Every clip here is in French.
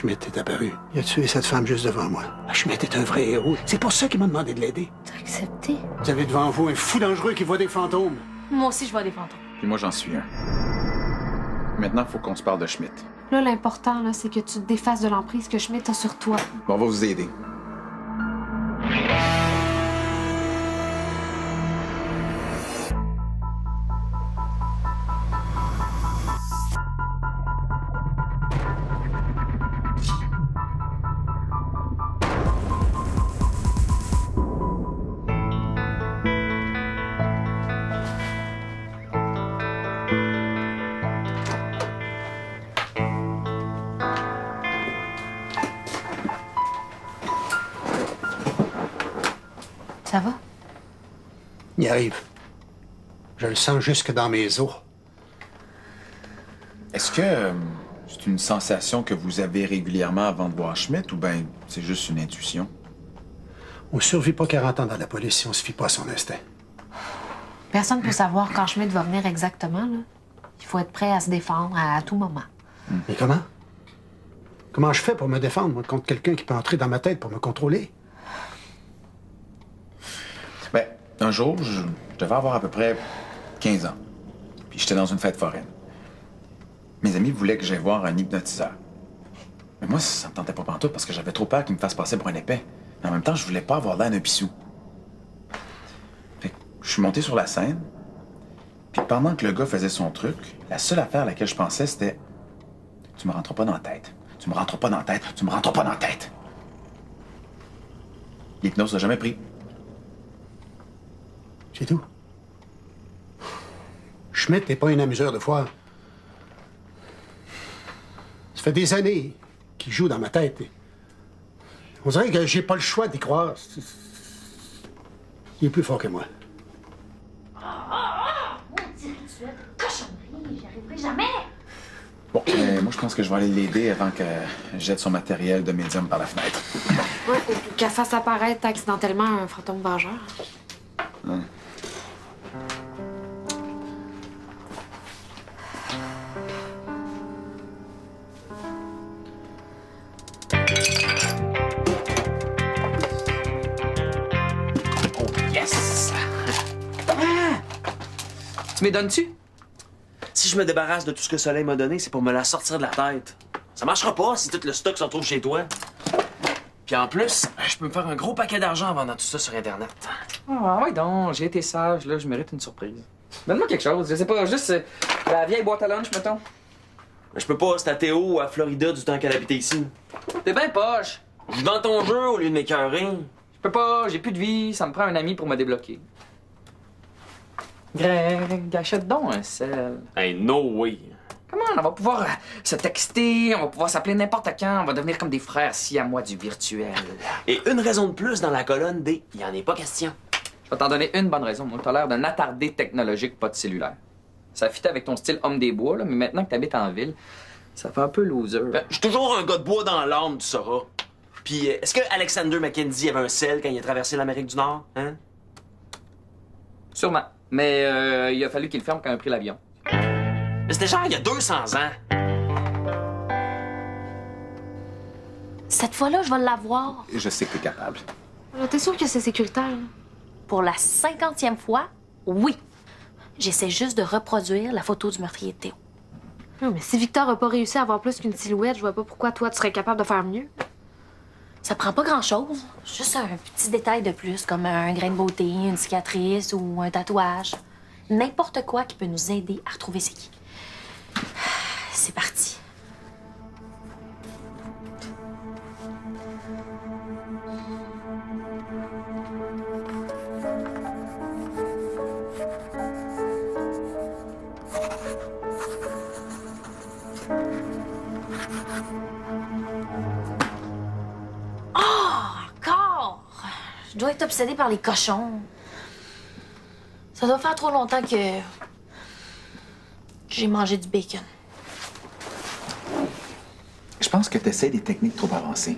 Schmidt est apparu. Il a tué cette femme juste devant moi. Schmidt est un vrai héros. C'est pour ça qu'il m'a demandé de l'aider. T'as accepté? Vous avez devant vous un fou dangereux qui voit des fantômes. Moi aussi, je vois des fantômes. Puis moi, j'en suis un. Maintenant, il faut qu'on se parle de Schmidt. Là, l'important, là, c'est que tu te défasses de l'emprise que Schmidt a sur toi. Bon, on va vous aider. Ça va? Il arrive. Je le sens jusque dans mes os. Est-ce que c'est une sensation que vous avez régulièrement avant de voir Schmidt ou bien c'est juste une intuition? On survit pas 40 ans dans la police si on se fie pas à son instinct. Personne peut savoir quand Schmidt va venir exactement, là. Il faut être prêt à se défendre à tout moment. Mais comment? Comment je fais pour me défendre, moi, contre quelqu'un qui peut entrer dans ma tête pour me contrôler? Ben, un jour, je devais avoir à peu près 15 ans. Puis j'étais dans une fête foraine. Mes amis voulaient que j'aille voir un hypnotiseur. Mais moi, ça me tentait pas pantoute parce que j'avais trop peur qu'il me fasse passer pour un épais. Mais en même temps, je voulais pas avoir l'air d'un pissou. Fait que je suis monté sur la scène. Puis pendant que le gars faisait son truc, la seule affaire à laquelle je pensais, c'était « Tu me rentres pas dans la tête. Tu me rentres pas dans la tête. Tu me rentres pas dans la tête. » L'hypnose n'a jamais pris. C'est tout. Schmidt n'est pas un amuseur de foire. Ça fait des années qu'il joue dans ma tête. On dirait que j'ai pas le choix d'y croire. Il est plus fort que moi. Cochonnerie, j'y arriverai jamais! Bon, moi, je pense que je vais aller l'aider avant que je jette son matériel de médium par la fenêtre. Ouais, ou qu'elle fasse apparaître accidentellement un fantôme vengeur. Yes! Tu m'es donnes-tu? Si je me débarrasse de tout ce que Soleil m'a donné, c'est pour me la sortir de la tête. Ça marchera pas si tout le stock se retrouve chez toi. Puis en plus, je peux me faire un gros paquet d'argent en vendant tout ça sur Internet. Ah, ouais donc, j'ai été sage, là, je mérite une surprise. Donne-moi quelque chose, je sais pas, juste la vieille boîte à lunch, mettons. Je peux pas, c'est à Théo ou à Florida du temps qu'elle habitait ici. T'es ben poche. Je joue dans ton jeu au lieu de m'écœurer. Je peux pas, j'ai plus de vie, ça me prend un ami pour me débloquer. Greg, achète donc un sel. Hey, no way. Comment on va pouvoir se texter, on va pouvoir s'appeler n'importe quand, on va devenir comme des frères siamois du virtuel. Et une raison de plus dans la colonne des « Il en est pas question ». Je vais t'en donner une bonne raison. Moi, t'as l'air d'un attardé technologique, pas de cellulaire. Ça fit avec ton style homme des bois, là, mais maintenant que t'habites en ville, ça fait un peu loser. Ben, je suis toujours un gars de bois dans l'âme, tu sauras. Puis, est-ce que Alexander Mackenzie avait un sel quand il a traversé l'Amérique du Nord, hein? Sûrement. Mais il a fallu qu'il ferme quand il a pris l'avion. Mais c'était genre il y a 200 ans. Cette fois-là, je vais l'avoir. Je sais que t'es capable. Là, t'es sûr que c'est sécuritaire, là? Pour la 50e fois, oui. J'essaie juste de reproduire la photo du meurtrier de Théo. Non, mais si Victor a pas réussi à avoir plus qu'une silhouette, je vois pas pourquoi toi, tu serais capable de faire mieux. Ça prend pas grand-chose. Juste un petit détail de plus, comme un grain de beauté, une cicatrice ou un tatouage. N'importe quoi qui peut nous aider à retrouver c'est qui. C'est parti. Je dois être obsédée par les cochons. Ça doit faire trop longtemps que j'ai mangé du bacon. Je pense que tu essaies des techniques trop avancées.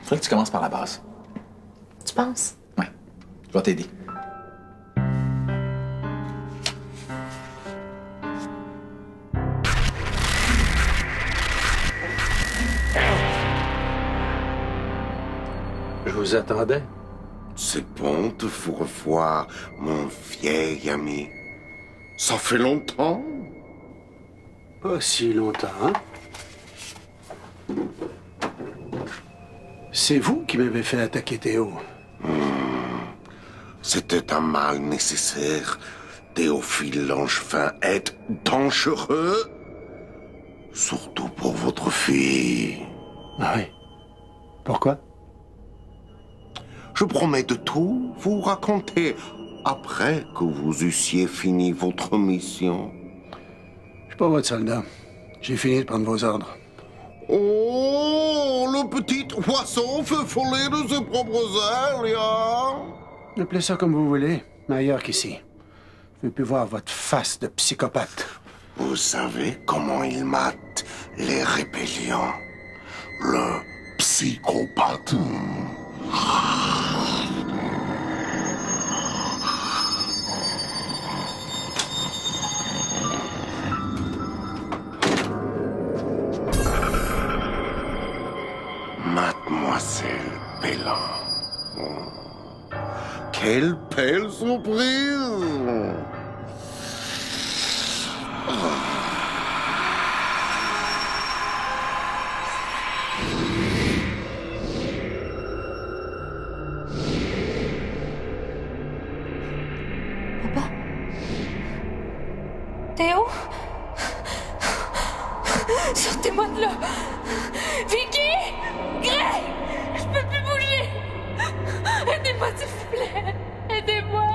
Faudrait que tu commences par la base. Tu penses? Ouais. Je vais t'aider. Je vous attendais. C'est bon de vous revoir, mon vieil ami. Ça fait longtemps? Pas si longtemps, hein? C'est vous qui m'avez fait attaquer Théo. C'était un mal nécessaire. Théophile Langevin est dangereux. Surtout pour votre fille. Ah oui. Pourquoi? Je promets de tout vous raconter après que vous eussiez fini votre mission. Je suis pas votre soldat. J'ai fini de prendre vos ordres. Oh, le petit oiseau fait voler de ses propres ailes, ya. Appelez ça comme vous voulez, mais ailleurs qu'ici. Je veux plus voir votre face de psychopathe. Vous savez comment il mate les rébellions? Le psychopathe. Mademoiselle Bellan. Quelle belle surprise! Papa? Théo? Sortez-moi de là! Vicky! Greg! Je peux plus bouger! Aidez-moi, s'il vous plaît! Aidez-moi!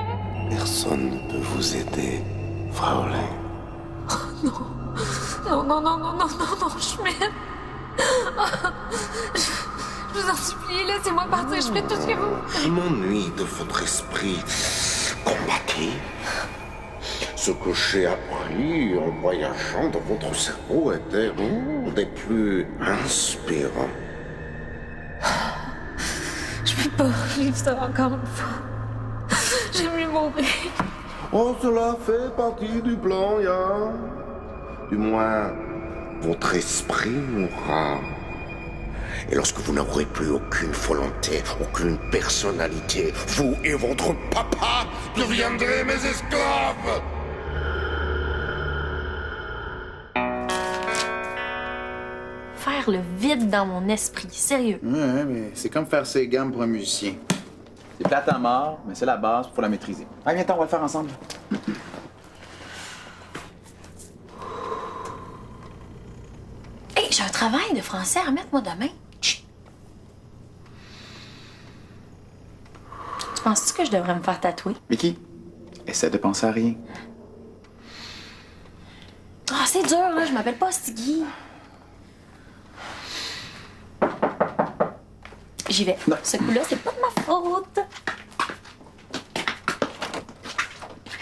Personne ne peut vous aider, Fraulein. Non, non, non, non, non, non, non, Schmidt! Je vous en supplie, laissez-moi partir, je fais tout ce que vous... Je m'ennuie de votre esprit combatif. Ce que j'ai appris en voyageant dans votre cerveau était des plus inspirants. Je peux pas vivre ça encore une fois. J'aime mieux mourir. Oh, cela fait partie du plan, ya. Du moins, votre esprit mourra. Et lorsque vous n'aurez plus aucune volonté, aucune personnalité, vous et votre papa deviendrez mes esclaves. Faire le vide dans mon esprit, sérieux. Ouais, mais c'est comme faire ses gammes pour un musicien. C'est plate à mort, mais c'est la base, faut la maîtriser. Ah, viens, on va le faire ensemble. Hey, j'ai un travail de français à remettre, moi, demain. Chut. Tu penses-tu que je devrais me faire tatouer? Vicky, essaie de penser à rien. Ah, c'est dur, là. Je m'appelle pas Stiggy. J'y vais. Non. Ce coup-là, c'est pas de ma faute.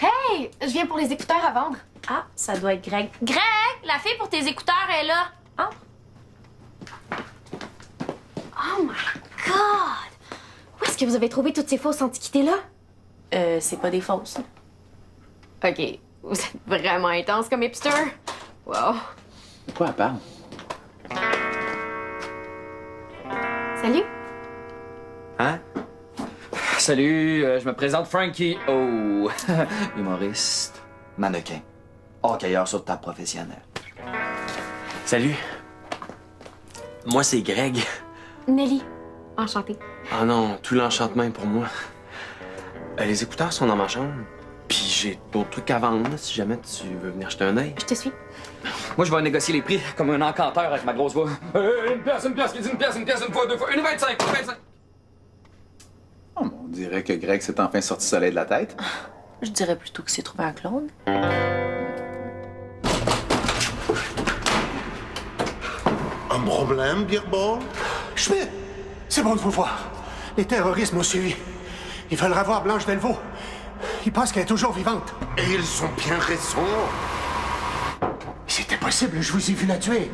Hey! Je viens pour les écouteurs à vendre. Ah, ça doit être Greg. Greg! La fille pour tes écouteurs est là. Entre. Oh my God! Où est-ce que vous avez trouvé toutes ces fausses antiquités-là? C'est pas des fausses. OK. Vous êtes vraiment intense comme hipster. Wow. De quoi elle parle? Salut. Hein? Salut, je me présente Frankie O. Humoriste, mannequin, hockeyeur sur table professionnelle. Salut. Moi, c'est Greg. Nelly. Enchantée. Ah non, tout l'enchantement est pour moi. Les écouteurs sont dans ma chambre. Puis j'ai d'autres trucs à vendre, là, si jamais tu veux venir jeter un œil. Je te suis. Moi, je vais négocier les prix comme un encanteur avec ma grosse voix. Une pièce, qui dit une pièce, une fois, deux fois, 1,25, 1,25. Oh, on dirait que Greg s'est enfin sorti soleil de la tête. Je dirais plutôt que c'est trouvé un clone. Un problème, Birbol? Schmidt! C'est bon de vous voir. Les terroristes m'ont suivi. Ils veulent revoir Blanche Delvaux. Ils pensent qu'elle est toujours vivante. Et ils ont bien raison. C'était possible, je vous ai vu la tuer.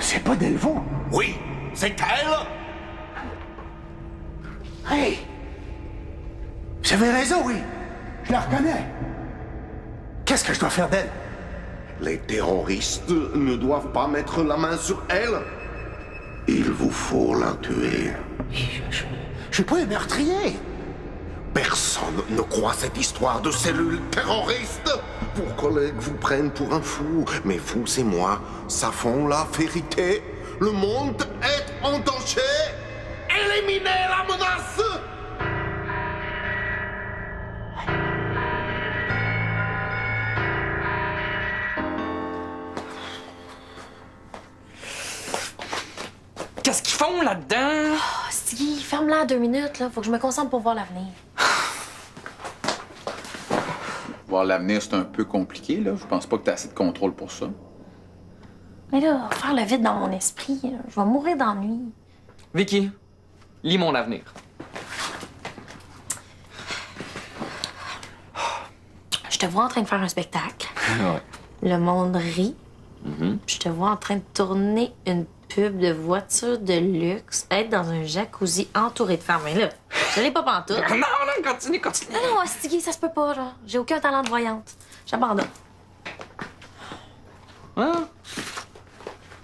C'est pas Delvaux. Oui, c'est elle. Hey! Vous avez raison, oui. Je la reconnais. Qu'est-ce que je dois faire d'elle? Les terroristes ne doivent pas mettre la main sur elle. Il vous faut la tuer. Je suis pas un meurtrier. Personne ne croit cette histoire de cellules terroristes. Vos collègues vous prennent pour un fou. Mais vous et moi savons la vérité. Le monde est en danger. Éliminez la menace. Qu'est-ce qu'ils font là-dedans? Oh, Stiggy, ferme-la 2 minutes, là. Faut que je me concentre pour voir l'avenir. Voir l'avenir, c'est un peu compliqué, là. Je pense pas que t'as assez de contrôle pour ça. Mais là, faire le vide dans mon esprit, là, je vais mourir d'ennui. Vicky, lis mon avenir. Je te vois en train de faire un spectacle. Ouais. Le monde rit. Je te vois en train de tourner une pub de voiture de luxe, être dans un jacuzzi entouré de femmes. Mais là, je l'ai pas pantoute. Non, non, continue. Non, non, Stiggy, ça se peut pas, là. J'ai aucun talent de voyante. J'abandonne. Hein?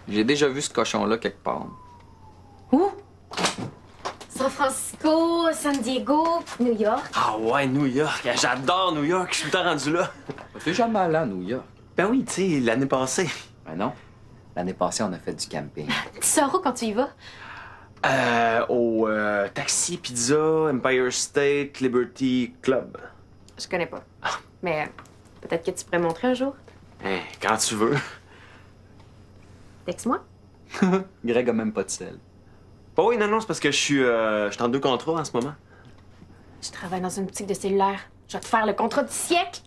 J'ai déjà vu ce cochon-là quelque part. Où? San Francisco, San Diego, New York. Ah ouais, New York. J'adore New York. Je suis tout le temps rendu là. T'es jamais allé à New York? Ben oui, tu sais, l'année passée. Ben non. L'année passée, on a fait du camping. Tu sors où quand tu y vas? Au Taxi Pizza, Empire State, Liberty Club. Je connais pas. Mais peut-être que tu pourrais montrer un jour. Hein, quand tu veux. Texte-moi. Greg a même pas de sel. Bah oui, non, c'est parce que je suis en 2 contrats en ce moment. Je travaille dans une boutique de cellulaire. Je vais te faire le contrat du siècle.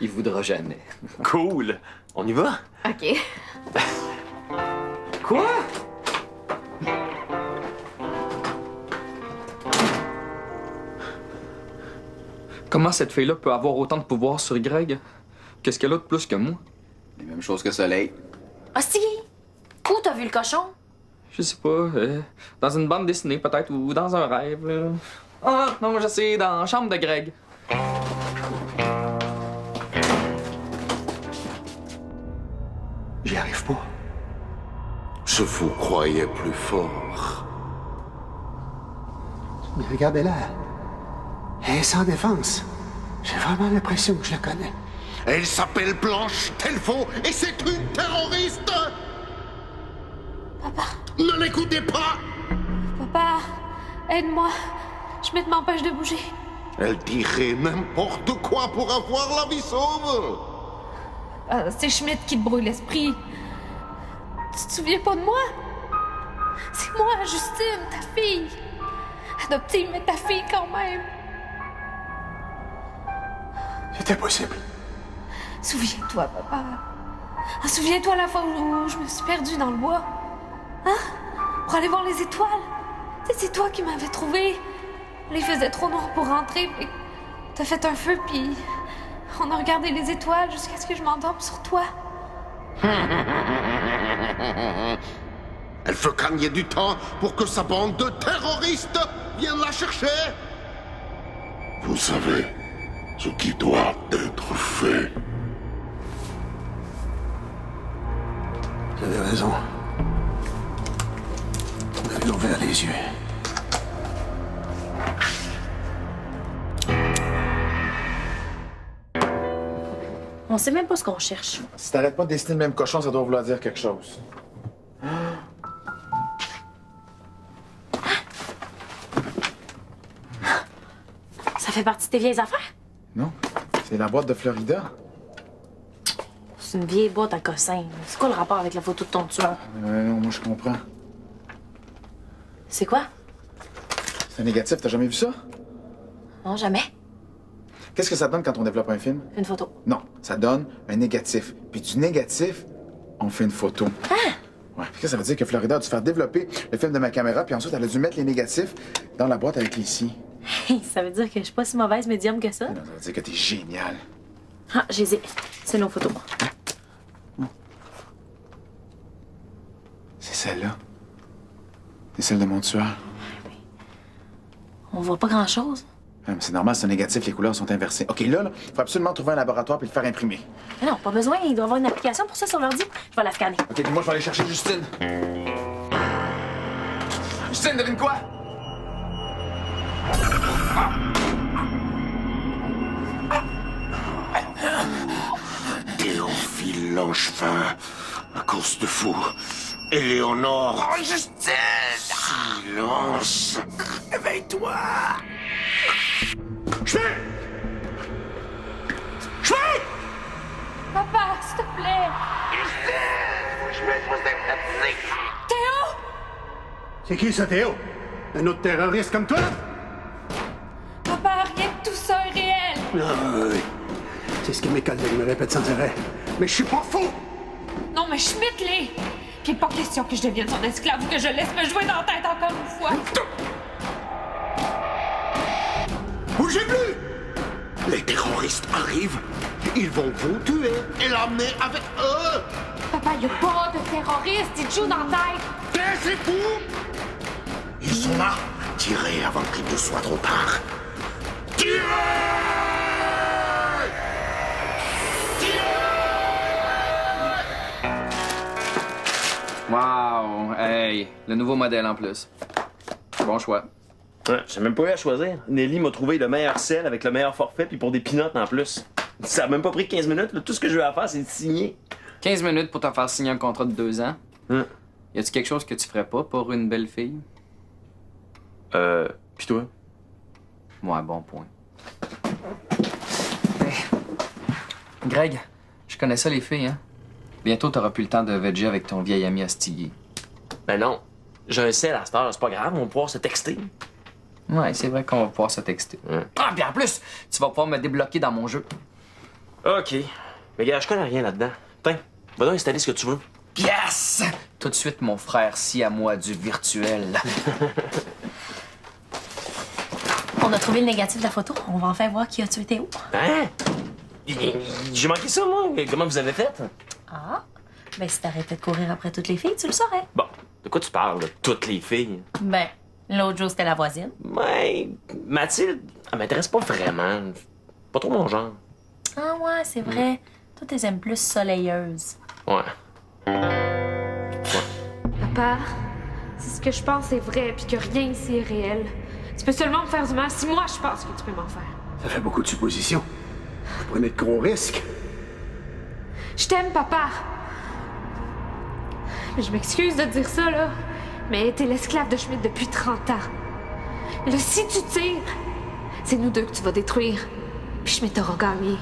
Il voudra jamais. Cool. On y va? OK. Quoi? Comment cette fille-là peut avoir autant de pouvoir sur Greg? Qu'est-ce qu'elle a de plus que moi? Les mêmes choses que Soleil. Ah, Stiggy! Où t'as vu le cochon? Je sais pas. Dans une bande dessinée, peut-être, ou dans un rêve. Là. Ah, non, je sais, dans la chambre de Greg. J'y arrive pas. Je vous croyais plus fort. Mais regardez-la. Elle est sans défense. J'ai vraiment l'impression que je la connais. Elle s'appelle Blanche Delvaux et c'est une terroriste. Papa, Ne l'écoutez pas. papa, aide-moi. Schmidt m'empêche de bouger. Elle dirait n'importe quoi pour avoir la vie sauve. C'est Schmidt qui te brouille l'esprit. Tu te souviens pas de moi? C'est moi, Justine, ta fille. Adoptée, mais ta fille quand même. C'était possible. Souviens-toi, papa. Ah, souviens-toi la fois où je me suis perdue dans le bois. Hein? Pour aller voir les étoiles. Tu sais, c'est toi qui m'avais trouvé. Il faisait trop noir pour rentrer, puis t'as fait un feu, puis on a regardé les étoiles jusqu'à ce que je m'endorme sur toi. Elle veut gagner du temps pour que sa bande de terroristes vienne la chercher. Vous savez ce qui doit être fait. Vous avez raison. Vous avez ouvert les yeux. On sait même pas ce qu'on cherche. Si t'arrêtes pas de dessiner le même cochon, ça doit vouloir dire quelque chose. Ça fait partie de tes vieilles affaires? Non, c'est la boîte de Florida. C'est une vieille boîte à cossin. C'est quoi le rapport avec la photo de ton tueur? Non, moi je comprends. C'est quoi? C'est un négatif, t'as jamais vu ça? Non, jamais. Qu'est-ce que ça donne quand on développe un film? Une photo. Non, ça donne un négatif. Puis du négatif, on fait une photo. Ah! Ouais, puis ça veut dire que Florida a dû faire développer le film de ma caméra, puis ensuite elle a dû mettre les négatifs dans la boîte avec les scies. Ça veut dire que je suis pas si mauvaise médium que ça? Non, ça veut dire que t'es génial. Ah, j'ai les ai. C'est nos photos. C'est celle-là. C'est celle de mon tueur. On voit pas grand-chose. Ah, mais c'est normal, c'est négatif, les couleurs sont inversées. OK, là, faut absolument trouver un laboratoire puis le faire imprimer. Mais non, pas besoin. Il doit y avoir une application pour ça sur l'ordi. Je vais la scanner. OK, puis moi, je vais aller chercher Justine. Justine, devine quoi? Théophile Langevin, à cause de vous. Éléonore. Oh, Justine! Silence. Réveille-toi! Papa, s'il te plaît. Théo! C'est qui ça, Théo? Un autre terroriste comme toi? Papa, rien de tout ça est réel. Ah oui. C'est ce que mes collègues me répètent sans arrêt. Mais je suis pas fou! Non, mais Schmitt l'est. Puis pas question que je devienne son esclave ou que je laisse me jouer dans la tête encore une fois. Bougez plus! Les terroristes arrivent. Ils vont vous tuer et l'amener avec eux. Papa, y a pas de terroriste. Il te joue dans la tête. Taisez-vous! Ils sont là. Tirez avant qu'il ne soit trop tard. Tirez! Wow! Hey, le nouveau modèle en plus. Bon choix. Ouais, j'ai même pas eu à choisir. Nelly m'a trouvé le meilleur sel avec le meilleur forfait, puis pour des pinottes en plus. Ça a même pas pris 15 minutes. Là. Tout ce que j'ai eu à faire, c'est de signer. 15 minutes pour te faire signer un contrat de 2 ans. Y a-tu quelque chose que tu ferais pas pour une belle fille? Pis toi? Ouais, bon point. Hey. Greg, je connais ça les filles, hein? Bientôt, t'auras plus le temps de veger avec ton vieil ami Astigui. Ben non. J'ai un sel à cette heure, c'est pas grave, on va pouvoir se texter. Ouais, c'est vrai qu'on va pouvoir se texter. Ah, puis en plus, tu vas pouvoir me débloquer dans mon jeu. OK. Mais gars, je connais rien là-dedans. Tiens, va donc installer ce que tu veux. Yes! Tout de suite, mon frère, si à moi du virtuel. On a trouvé le négatif de la photo. On va enfin voir qui a tué Théo. Hein? J'ai manqué ça, moi. Comment vous avez fait? Ah, ben si t'arrêtais de courir après toutes les filles, tu le saurais. Bon, de quoi tu parles, là? Toutes les filles? Ben, l'autre jour, c'était la voisine. Ouais, Mathilde, elle m'intéresse pas vraiment. Pas trop mon genre. Ah ouais, c'est vrai. Toi, t'es aimes plus soleilleuse. Ouais. Papa, si ce que je pense est vrai puis que rien ici est réel, tu peux seulement me faire du mal si moi je pense que tu peux m'en faire. Ça fait beaucoup de suppositions. Vous prenez de gros risques. Je t'aime, papa. Mais je m'excuse de dire ça, là. Mais t'es l'esclave de Schmitt depuis 30 ans. Et là, si tu tires, c'est nous deux que tu vas détruire. Puis Schmitt aura gagné.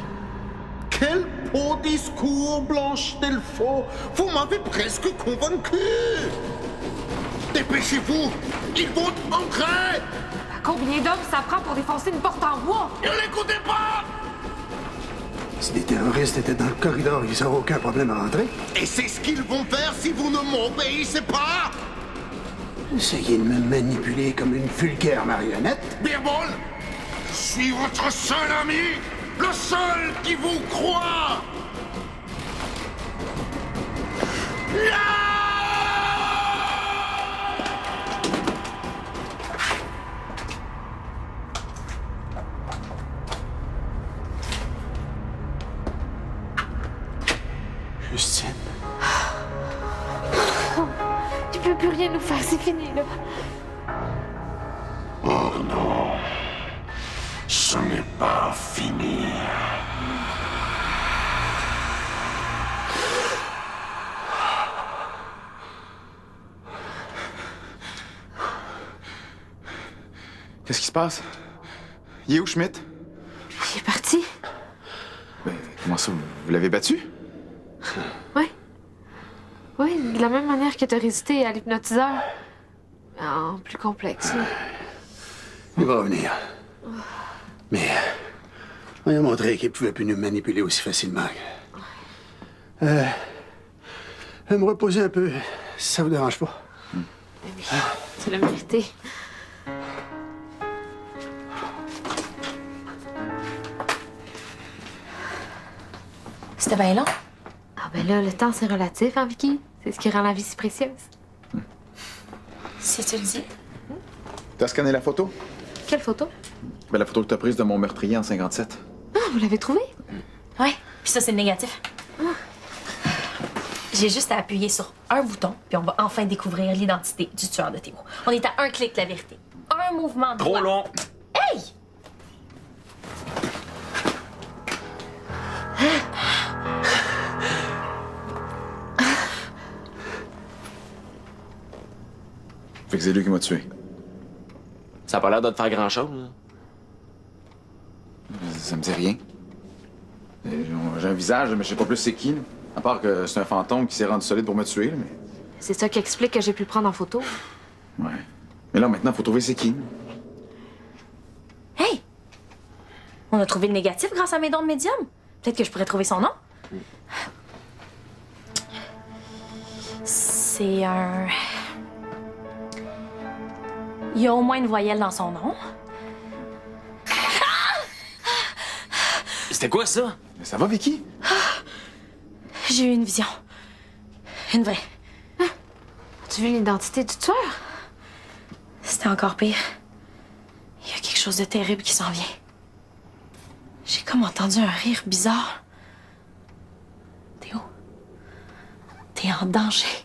Quel beau discours, Blanche Delfaux. Vous m'avez presque convaincu. Dépêchez-vous. Ils vont entrer. Combien d'hommes ça prend pour défoncer une porte en bois? Ne l'écoutez pas. Si les terroristes étaient dans le corridor, ils n'auraient aucun problème à rentrer. Et c'est ce qu'ils vont faire si vous ne m'obéissez pas. Essayez de me manipuler comme une vulgaire marionnette. Beerball, je suis votre seul ami, le seul qui vous croit. Justine. Tu peux plus rien nous faire, c'est fini, là. Oh non, ce n'est pas fini. Qu'est-ce qui se passe? Il est où, Schmitt? Il est parti. Ben, comment ça, vous l'avez battu? Oui. Oui, de la même manière que t'as résisté à l'hypnotiseur. En plus complexe, là. Il va revenir. Mais on lui a montré qu'il pouvait plus nous manipuler aussi facilement. Je vais me reposer un peu, si ça vous dérange pas. Oui, tu l'as mérité. C'était bien long. Ah ben là, le temps, c'est relatif, hein, Vicky? C'est ce qui rend la vie si précieuse. Si tu le dis. T'as scanné la photo? Quelle photo? Ben, la photo que t'as prise de mon meurtrier en 57. Ah, vous l'avez trouvé? Ouais, puis ça, c'est le négatif. J'ai juste à appuyer sur un bouton, puis on va enfin découvrir l'identité du tueur de Théo. On est à un clic de la vérité. Un mouvement de Trop doigt. long. Hey! Fait que c'est lui qui m'a tué. Ça a pas l'air de te faire grand-chose. Ça me dit rien. J'ai un visage, mais je sais pas plus c'est qui. Là. À part que c'est un fantôme qui s'est rendu solide pour me tuer, là, mais... C'est ça qui explique que j'ai pu le prendre en photo. Ouais. Mais là, maintenant, faut trouver c'est qui. Hey! On a trouvé le négatif grâce à mes dons de médium. Peut-être que je pourrais trouver son nom. C'est un... Il y a au moins une voyelle dans son nom. C'était quoi ça? Mais ça va, Vicky? J'ai eu une vision. Une vraie. As-tu vu l'identité du tueur? C'était encore pire. Il y a quelque chose de terrible qui s'en vient. J'ai comme entendu un rire bizarre. Théo, t'es en danger.